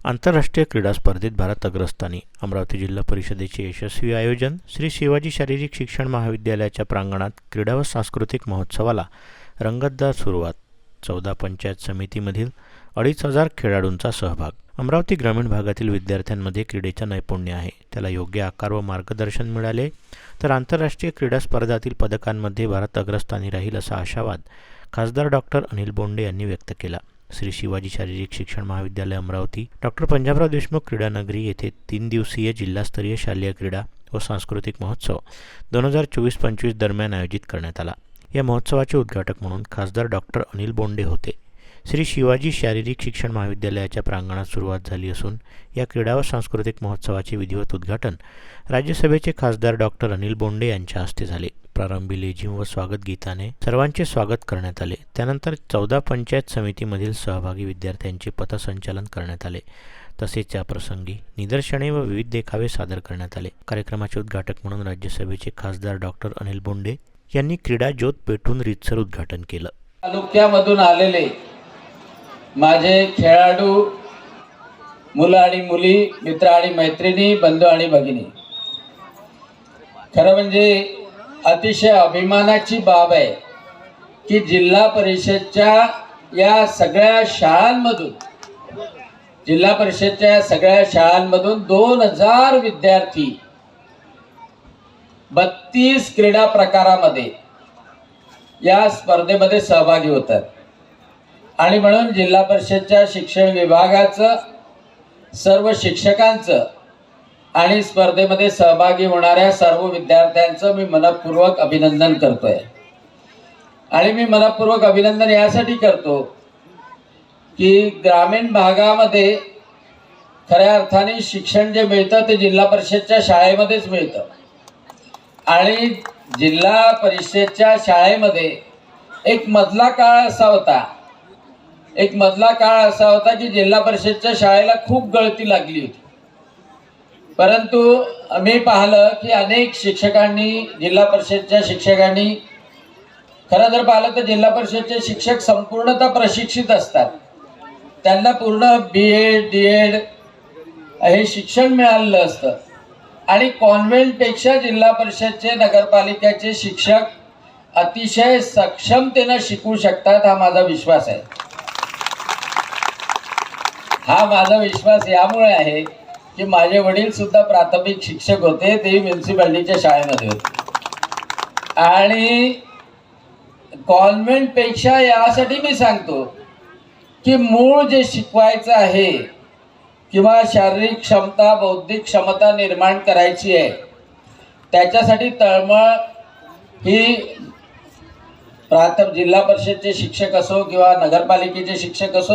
आंतरराष्ट्रीय क्रीडा स्पर्धेत भारत अग्रस्थानी. अमरावती जिल्हा परिषदेचे यशस्वी आयोजन. श्री शिवाजी शारीरिक शिक्षण महाविद्यालयाच्या प्रांगणात क्रीडा व सांस्कृतिक महोत्सवाला रंगतदार सुरुवात. 14 पंचायत समितीमधील 2,500 खेळाडूंचा सहभाग. अमरावती ग्रामीण भागातील विद्यार्थ्यांमध्ये क्रीडेचं नैपुण्य आहे, त्याला योग्य आकार व मार्गदर्शन मिळाले तर आंतरराष्ट्रीय क्रीडा स्पर्धातील पदकांमध्ये भारत अग्रस्थानी राहील असा आशावाद खासदार डॉक्टर अनिल बोंडे यांनी व्यक्त केला. श्री शिवाजी शारीरिक शिक्षण महाविद्यालय अमरावती डॉक्टर पंजाबराव देशमुख क्रीडानगरी येथे 3 दिवसीय जिल्हास्तरीय शालेय क्रीडा व सांस्कृतिक महोत्सव 2024-25 दरम्यान आयोजित करण्यात आला. या महोत्सवाचे उद्घाटक म्हणून खासदार डॉक्टर अनिल बोंडे होते. श्री शिवाजी शारीरिक शिक्षण महाविद्यालयाच्या प्रांगणात सुरुवात झाली असून या क्रीडा व सांस्कृतिक महोत्सवाचे विधिवत उद्घाटन राज्यसभेचे खासदार डॉक्टर अनिल बोंडे यांच्या हस्ते झाले. प्रारंभी लेझिम व स्वागत गीताने सर्वांचे स्वागत करण्यात आले. त्यानंतर 14 पंचायत समितीमधील सहभागी विद्यार्थ्यांचे पथसंचलन करण्यात आले. तसेच या प्रसंगी निदर्शने व विविध देखावे सादर करण्यात आले. कार्यक्रमाचे उद्घाटक म्हणून राज्यसभेचे खासदार डॉक्टर अनिल बोंडे यांनी क्रीडा ज्योत पेटून रीतसर उद्घाटन केलं. तालुक्यामधून आलेले माझे खेळाडू मुलं आणि मुली, मित्र आणि मैत्रिणी, बंधू आणि भगिनी, खरं म्हणजे अतिशय अभिमानाची बाब आहे की जिल्हा परिषदच्या या सगळ्या शाळांमधून 2000 विद्यार्थी 32 क्रीडा प्रकारामध्ये या स्पर्धेमध्ये सहभागी होतात. आणि म्हणून जिल्हा परिषदच्या शिक्षण विभागाचं, सर्व शिक्षकांचं आणि स्पर्धेमध्ये सहभागी होणाऱ्या सर्व विद्यार्थ्यांचं मी मनपूर्वक अभिनंदन करतोय. आणि मी मनपूर्वक अभिनंदन यासाठी करतो की ग्रामीण भागामध्ये खऱ्या अर्थाने शिक्षण जे मिळतं ते जिल्हा परिषदच्या शाळेमध्येच मिळतं. आणि जिल्हा परिषदच्या शाळेमध्ये एक मधला काळ असा होता की जिल्हा परिषदच्या शाळेला खूप गळती लागली होती. परंतु मी पाहिलं की अनेक शिक्षकांनी, जिल्हा परिषदच्या शिक्षकांनी, खरं जर पाहिलं तर जिल्हा परिषदचे शिक्षक संपूर्णतः प्रशिक्षित असतात. त्यांना पूर्ण BEd DEd हे शिक्षण मिळालेलं असतं. आणि कॉन्व्हेंटपेक्षा जिल्हा परिषदचे, नगरपालिकेचे शिक्षक अतिशय सक्षमतेनं शिकवू शकतात, हा माझा विश्वास आहे. हा माझा विश्वास यामुळे आहे की माझे वडील सुद्धा प्राथमिक शिक्षक होते, ते म्युन्सिपालिटीच्या शाळेमध्ये होते. आणि कॉन्व्हेंटपेक्षा यासाठी मी सांगतो की मूळ जे शिकवायचं आहे किंवा शारीरिक क्षमता, बौद्धिक क्षमता निर्माण करायची आहे, त्याच्यासाठी तळमळ ही जिल्हा परिषदचे शिक्षक असो किंवा नगरपालिकेचे शिक्षक असो